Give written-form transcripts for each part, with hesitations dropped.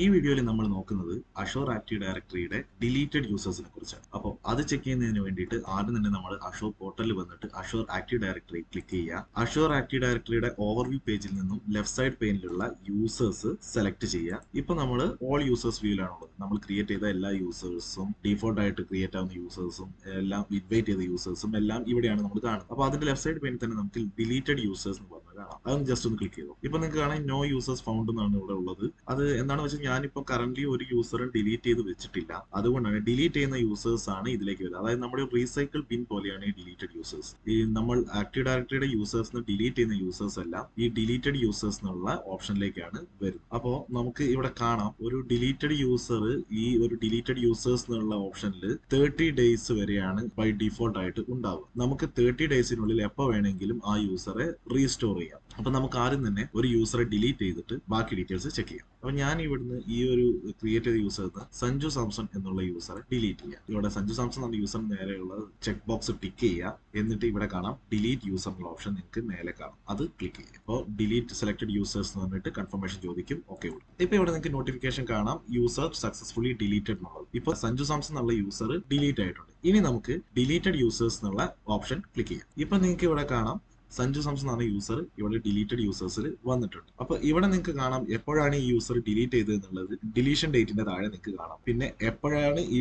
ഈ വീഡിയോയിൽ നമ്മൾ നോക്കുന്നത് Azure Active Directoryയുടെ ഡിലീറ്റഡ് യൂസേഴ്സിനെ കുറിച്ചാണ്. അപ്പോൾ അത് ചെക്ക് ചെയ്യുന്നതിന് വേണ്ടിയിട്ട് ആദ്യം തന്നെ നമ്മൾ Azure പോർട്ടലിൽ വന്നിട്ട് Azure Active Directory ക്ലിക്ക് ചെയ്യുക. Azure Active Directoryയുടെ ഓവർവ്യൂ പേജിൽ നിന്നും ലെഫ്റ്റ് സൈഡ് പെയിനിലുള്ള യൂസേഴ്സ് സെലക്ട് ചെയ്യുക. ഇപ്പോൾ നമ്മൾ ഓൾ യൂസേഴ്സ് വ്യൂയിലാണുള്ളത്. നമ്മൾ ക്രിയേറ്റ് ചെയ്ത എല്ലാ യൂസേഴ്സും ഡീഫോൾട്ട് ആയിട്ട് ക്രിയേറ്റ് ആവുന്ന യൂസേഴ്സും എല്ലാം ഇൻവൈറ്റ് ചെയ്ത യൂസേഴ്സും എല്ലാം ഇവിടെയാണ് നമ്മൾ കാണുന്നത്. അപ്പോൾ അതിന്റെ ലെഫ്റ്റ് സൈഡ് പെയിനിൽ തന്നെ നമുക്ക് ഡിലീറ്റഡ് യൂസേഴ്സ് എന്ന് പറഞ്ഞത് കാണാം. അതൊന്ന് ജസ്റ്റ് ഒന്ന് ക്ലിക്ക് ചെയ്തു. ഇപ്പോൾ നിങ്ങൾക്ക് കാണാൻ നോ യൂസേഴ്സ് ഫൗണ്ട് എന്നാണ് ഇവിടെ ഉള്ളത്. അത് എന്താണെന്ന് വെച്ചാൽ ഞാനിപ്പോൾ കറന്റ് ഒരു യൂസറും ഡിലീറ്റ് ചെയ്ത് വെച്ചിട്ടില്ല. അതുകൊണ്ടാണ് ഡിലീറ്റ് ചെയ്യുന്ന യൂസേഴ്സ് ആണ് ഇതിലേക്ക് വരുന്നത്. അതായത് നമ്മുടെ റീസൈക്കിൾ ബിൻ പോലെയാണ് ഈ ഡിലീറ്റഡ് യൂസേഴ്സ്. ഈ നമ്മൾ ആക്റ്റീവ് ഡയറക്ടറിയുടെ യൂസേഴ്സിന് ഡിലീറ്റ് ചെയ്യുന്ന യൂസേഴ്സ് എല്ലാം ഈ ഡിലീറ്റഡ് യൂസേഴ്സ് എന്നുള്ള ഓപ്ഷനിലേക്കാണ് വരുന്നത്. അപ്പോൾ നമുക്ക് ഇവിടെ കാണാം ഒരു ഡിലീറ്റഡ് യൂസർ ഈ ഒരു ഡിലീറ്റഡ് യൂസേഴ്സ് എന്നുള്ള ഓപ്ഷനിൽ 30 ഡേയ്സ് വരെയാണ് ബൈ ഡിഫോൾട്ട് ആയിട്ട് ഉണ്ടാവുക. നമുക്ക് 30 ഡേയ്സിനുള്ളിൽ എപ്പോൾ വേണമെങ്കിലും ആ യൂസറെ റീസ്റ്റോർ ചെയ്യാം. അപ്പൊ നമുക്ക് ആദ്യം തന്നെ ഒരു യൂസറെ ഡിലീറ്റ് ചെയ്തിട്ട് ബാക്കി ഡീറ്റെയിൽസ് ചെക്ക് ചെയ്യാം. അപ്പൊ ഞാൻ ഇവിടുന്ന് ഈ ഒരു ക്രിയേറ്റ് ചെയ്ത യൂസറിന് സഞ്ജു സാംസൺ എന്നുള്ള യൂസറെ ഡിലീറ്റ് ചെയ്യാം. ഇവിടെ സഞ്ജു സാംസൺ എന്ന യൂസറിന് നേരെയുള്ള ചെക്ക് ബോക്സ് ടിക്ക് ചെയ്യുക. എന്നിട്ട് ഇവിടെ കാണാം ഡിലീറ്റ് യൂസർ എന്നുള്ള ഓപ്ഷൻ നിങ്ങൾക്ക് മേലെ കാണാം. അത് ക്ലിക്ക് ചെയ്യുക. അപ്പോൾ ഡിലീറ്റ് സെലക്ടഡ് യൂസേഴ്സ് എന്ന് പറഞ്ഞിട്ട് കൺഫർമേഷൻ ചോദിക്കും. ഓക്കെ കൊടുക്കും. ഇപ്പൊ ഇവിടെ നിങ്ങൾക്ക് നോട്ടിഫിക്കേഷൻ കാണാം യൂസർ സക്സസ്ഫുള്ളി ഡിലീറ്റഡ് എന്നുള്ളത്. ഇപ്പൊ സഞ്ജു സാംസൺ എന്നുള്ള യൂസർ ഡിലീറ്റ് ആയിട്ടുണ്ട്. ഇനി നമുക്ക് ഡിലീറ്റഡ് യൂസേഴ്സ് എന്നുള്ള ഓപ്ഷൻ ക്ലിക്ക് ചെയ്യാം. ഇപ്പൊ നിങ്ങൾക്ക് ഇവിടെ കാണാം സഞ്ജു സാംസൺ എന്ന യൂസർ ഇവിടെ ഡിലീറ്റഡ് യൂസേഴ്സിൽ വന്നിട്ടുണ്ട്. അപ്പൊ ഇവിടെ നിങ്ങൾക്ക് കാണാം എപ്പോഴാണ് ഈ യൂസർ ഡിലീറ്റ് ചെയ്തത് എന്നുള്ളത് ഡിലീഷൻ ഡേറ്റിന്റെ താഴെ നിങ്ങൾക്ക് കാണാം. പിന്നെ എപ്പോഴാണ് ഈ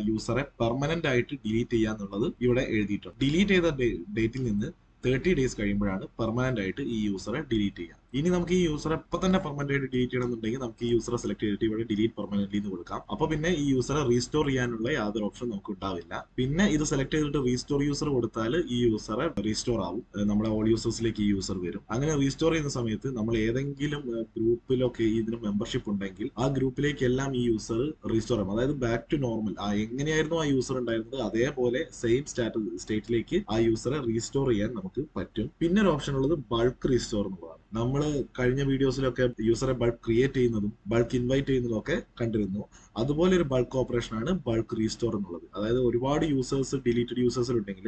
യൂസറെ പെർമനന്റ് ആയിട്ട് ഡിലീറ്റ് ചെയ്യാന്നുള്ളത് ഇവിടെ എഴുതിയിട്ടുണ്ട്. ഡിലീറ്റ് ചെയ്ത ഡേറ്റിൽ നിന്ന് 30 ഡേയ്സ് കഴിയുമ്പോഴാണ് പെർമനന്റ് ആയിട്ട് ഈ യൂസറെ ഡിലീറ്റ് ചെയ്യുക. ഇനി നമുക്ക് ഈ യൂസറെ ഇപ്പൊ തന്നെ പെർമനന്റ് ആയിട്ട് ഡിലീറ്റ് ചെയ്യണമെന്നുണ്ടെങ്കിൽ നമുക്ക് ഈ യൂസറെ സെലക്ട് ചെയ്തിട്ട് ഇവിടെ ഡിലീറ്റ് പെർമനന്റ്ലി എന്ന് കൊടുക്കാം. അപ്പൊ പിന്നെ ഈ യൂസറെ റീസ്റ്റോർ ചെയ്യാനുള്ള യാതൊരു ഓപ്ഷൻ നമുക്ക് ഉണ്ടാവില്ല. പിന്നെ ഇത് സെലക്ട് ചെയ്തിട്ട് റീസ്റ്റോർ യൂസർ കൊടുത്താൽ ഈ യൂസറെ റീസ്റ്റോർ ആവും. നമ്മുടെ ഓൾ യൂസേഴ്സിലേക്ക് ഈ യൂസർ വരും. അങ്ങനെ റീസ്റ്റോർ ചെയ്യുന്ന സമയത്ത് നമ്മൾ ഏതെങ്കിലും ഗ്രൂപ്പിലൊക്കെ ഇതിന് മെമ്പർഷിപ്പ് ഉണ്ടെങ്കിൽ ആ ഗ്രൂപ്പിലേക്കെല്ലാം ഈ യൂസർ റീസ്റ്റോർ ആവും. അതായത് ബാക്ക് ടു നോർമൽ എങ്ങനെയായിരുന്നു ആ യൂസർ ഉണ്ടായിരുന്നത് അതേപോലെ സെയിം സ്റ്റേറ്റിലേക്ക് ആ യൂസറെ റീസ്റ്റോർ ചെയ്യാൻ നമുക്ക് പറ്റും. പിന്നെ ഒരു ഓപ്ഷൻ ഉള്ളത് ബൾക്ക് റീസ്റ്റോർ എന്നുള്ളതാണ്. നമ്മൾ കഴിഞ്ഞ വീഡിയോസിലൊക്കെ യൂസറെ ബൾക്ക് ക്രിയേറ്റ് ചെയ്യുന്നതും ബൾക്ക് ഇൻവൈറ്റ് ചെയ്യുന്നതും ഒക്കെ കണ്ടിരുന്നു. അതുപോലെ ഒരു ബൾക്ക് ഓപ്പറേഷൻ ആണ് ബൾക്ക് റീസ്റ്റോർ എന്നുള്ളത്. അതായത് ഒരുപാട് യൂസേഴ്സ് ഡിലീറ്റഡ് യൂസേഴ്സിൽ ഉണ്ടെങ്കിൽ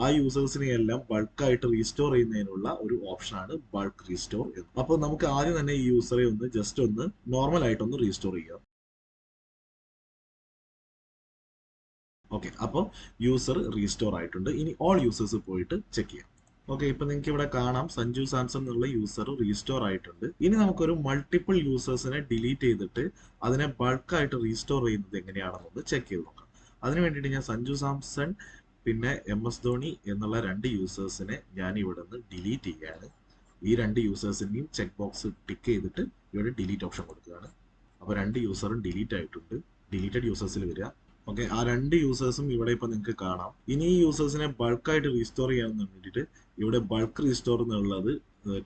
ആ യൂസേഴ്സിനെ എല്ലാം ബൾക്കായിട്ട് റീസ്റ്റോർ ചെയ്യുന്നതിനുള്ള ഒരു ഓപ്ഷനാണ് ബൾക്ക് റീസ്റ്റോർ. അപ്പോൾ നമുക്ക് ആദ്യം തന്നെ ഈ യൂസറെ ഒന്ന് ജസ്റ്റ് ഒന്ന് നോർമൽ ആയിട്ടൊന്ന് റീസ്റ്റോർ ചെയ്യാം. ഓക്കെ, അപ്പോൾ യൂസർ റീസ്റ്റോർ ആയിട്ടുണ്ട്. ഇനി ഓൾ യൂസേഴ്സ് പോയിട്ട് ചെക്ക് ചെയ്യാം. ഓക്കെ, ഇപ്പൊ നിങ്ങൾക്ക് ഇവിടെ കാണാം സഞ്ജു സാംസൺ എന്നുള്ള യൂസർ റീസ്റ്റോർ ആയിട്ടുണ്ട്. ഇനി നമുക്കൊരു മൾട്ടിപ്പിൾ യൂസേഴ്സിനെ ഡിലീറ്റ് ചെയ്തിട്ട് അതിനെ ബൾക്കായിട്ട് റീസ്റ്റോർ ചെയ്യുന്നത് എങ്ങനെയാണെന്നൊന്ന് ചെക്ക് ചെയ്ത് നോക്കാം. അതിന് വേണ്ടിയിട്ട് ഞാൻ സഞ്ജു സാംസൺ പിന്നെ MS ധോണി എന്നുള്ള 2 യൂസേഴ്സിനെ ഞാൻ ഇവിടെ നിന്ന് ഡിലീറ്റ് ചെയ്യുകയാണ്. ഈ 2 യൂസേഴ്സിനെയും ചെക്ക് ബോക്സ് ടിക്ക് ചെയ്തിട്ട് ഇവിടെ ഡിലീറ്റ് ഓപ്ഷൻ കൊടുക്കുകയാണ്. അപ്പോൾ 2 യൂസറും ഡിലീറ്റ് ആയിട്ടുണ്ട്. ഡിലീറ്റഡ് യൂസേഴ്സിൽ വരിക. ഓക്കെ, ആ 2 യൂസേഴ്സും ഇവിടെ ഇപ്പൊ നിങ്ങൾക്ക് കാണാം. ഇനി ഈ യൂസേഴ്സിനെ ബൾക്കായിട്ട് റീസ്റ്റോർ ചെയ്യാൻ വേണ്ടിയിട്ട് ഇവിടെ ബൾക്ക് റീസ്റ്റോർ എന്നുള്ളത്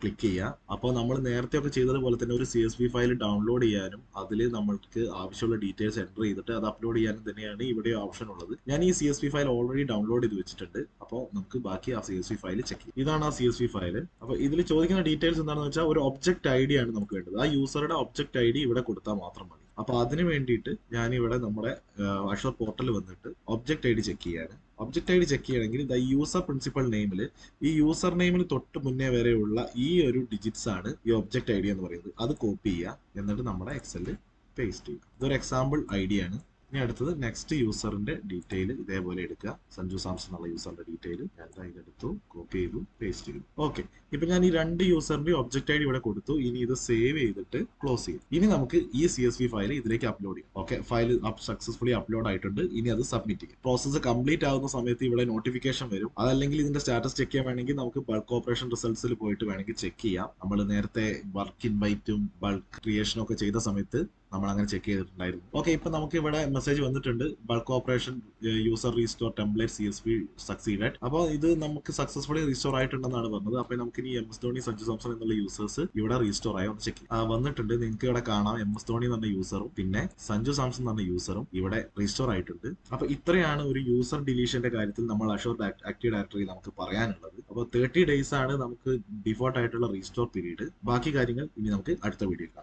ക്ലിക്ക് ചെയ്യുക. അപ്പോൾ നമ്മൾ നേരത്തെ ഒക്കെ ചെയ്തതുപോലെ തന്നെ ഒരു CSV ഫയൽ ഡൗൺലോഡ് ചെയ്യാനും അതിൽ നമ്മൾക്ക് ആവശ്യമുള്ള ഡീറ്റെയിൽസ് എൻ്റർ ചെയ്തിട്ട് അത് അപ്ലോഡ് ചെയ്യാനും തന്നെയാണ് ഇവിടെ ഓപ്ഷൻ ഉള്ളത്. ഞാൻ ഈ CSV ഫയൽ ഓൾറെഡി ഡൗൺലോഡ് ചെയ്ത് വെച്ചിട്ടുണ്ട്. അപ്പോൾ നമുക്ക് ബാക്കി ആ CSV ഫയൽ ചെക്ക് ചെയ്യാം. ഇതാണ് ആ CSV ഫയൽ. അപ്പോൾ ഇതിൽ ചോദിക്കുന്ന ഡീറ്റെയിൽസ് എന്താണെന്ന് വെച്ചാൽ ഒരു ഒബ്ജക്റ്റ് ID ആണ് നമുക്ക് വേണ്ടത്. ആ യൂസറുടെ ഒബ്ജക്റ്റ് ID ഇവിടെ കൊടുത്താൽ മാത്രം മതി. അപ്പൊ അതിന് വേണ്ടിയിട്ട് ഞാൻ ഇവിടെ നമ്മുടെ Azure പോർട്ടൽ വന്നിട്ട് ഒബ്ജക്റ്റ് ID ചെക്ക് ചെയ്യാണ്. ഒബ്ജക്റ്റ് ID ചെക്ക് ചെയ്യണമെങ്കിൽ ദ യൂസർ പ്രിൻസിപ്പൽ നെയിമിൽ ഈ യൂസർ നെയിമിന് തൊട്ട് മുന്നേ വരെയുള്ള ഈ ഒരു ഡിജിറ്റ്സ് ആണ് ഈ ഒബ്ജക്റ്റ് ID എന്ന് പറയുന്നത്. അത് കോപ്പി ചെയ്യുക, എന്നിട്ട് നമ്മുടെ എക്സലിൽ പേസ്റ്റ് ചെയ്യുക. ഇതൊരു എക്സാമ്പിൾ ID ആണ്. ഇനി അടുത്തത് നെക്സ്റ്റ് യൂസറിന്റെ ഡീറ്റെയിൽ ഇതേപോലെ എടുക്കുക. സഞ്ജു സാംസൺ എന്നുള്ള യൂസറിന്റെ ഡീറ്റെയിൽ ഞാൻ ഇതെടുത്തു, കോപ്പി ചെയ്തു, പേസ്റ്റ് ചെയ്തു. ഓക്കെ, ഇപ്പൊ ഞാൻ ഈ 2 യൂസറിന്റെ ഒബ്ജക്റ്റ് ID ഇവിടെ കൊടുത്തു. ഇനി ഇത് സേവ് ചെയ്തിട്ട് ക്ലോസ് ചെയ്യും. ഇനി നമുക്ക് ഈ CSV ഫയൽ ഇതിലേക്ക് അപ്ലോഡ് ചെയ്യാം. ഓക്കെ, ഫയൽ സക്സസ്ഫുള്ളി അപ്ലോഡ് ആയിട്ടുണ്ട്. ഇനി അത് സബ്മിറ്റ് ചെയ്യും. പ്രോസസ്സ് കംപ്ലീറ്റ് ആവുന്ന സമയത്ത് ഇവിടെ നോട്ടിഫിക്കേഷൻ വരും. അതല്ലെങ്കിൽ ഇതിന്റെ സ്റ്റാറ്റസ് ചെക്ക് ചെയ്യാൻ വേണമെങ്കിൽ നമുക്ക് ബൾക്ക് ഓപ്പറേഷൻ റിസൾട്ട്സിൽ പോയിട്ട് വേണമെങ്കിൽ ചെക്ക് ചെയ്യാം. നമ്മൾ നേരത്തെ ബൾക്ക് ഇൻവൈറ്റും ബൾക്ക് ക്രിയേഷനും ഒക്കെ ചെയ്ത സമയത്ത് നമ്മൾ അങ്ങനെ ചെക്ക് ചെയ്തിട്ടുണ്ടായിരുന്നു. ഓക്കെ, ഇപ്പൊ നമുക്ക് ഇവിടെ മെസ്സേജ് വന്നിട്ടുണ്ട് bulk operation user restore template CSV succeeded. അപ്പോൾ ഇത് നമുക്ക് സക്സസ്ഫുള്ളി റീസ്റ്റോർ ആയിട്ടുണ്ടെന്നാണ് പറഞ്ഞത്. അപ്പൊ നമുക്ക് ഇനി MS ധോണി സഞ്ജു സാംസൺ എന്നുള്ള യൂസേഴ്സ് ഇവിടെ റീസ്റ്റോർ ആയി ഒന്ന് ചെക്ക് വന്നിട്ടുണ്ട്. നിങ്ങൾക്ക് ഇവിടെ കാണാം MS ധോണി എന്ന യൂസറും പിന്നെ സഞ്ജു സാംസൺ എന്ന യൂസറും ഇവിടെ റീസ്റ്റോർ ആയിട്ടുണ്ട്. അപ്പൊ ഇത്രയാണ് ഒരു യൂസർ ഡിലീഷന്റെ കാര്യത്തിൽ നമ്മൾ Azure ആക്റ്റീവ് ഡയറക്ടറി നമുക്ക് പറയാനുള്ളത്. അപ്പോൾ 30 ഡേയ്സ് ആണ് നമുക്ക് ഡിഫോൾട്ട് ആയിട്ടുള്ള റീസ്റ്റോർ പീരീഡ്. ബാക്കി കാര്യങ്ങൾ ഇനി നമുക്ക് അടുത്ത വീഡിയോയിൽ കാണാം.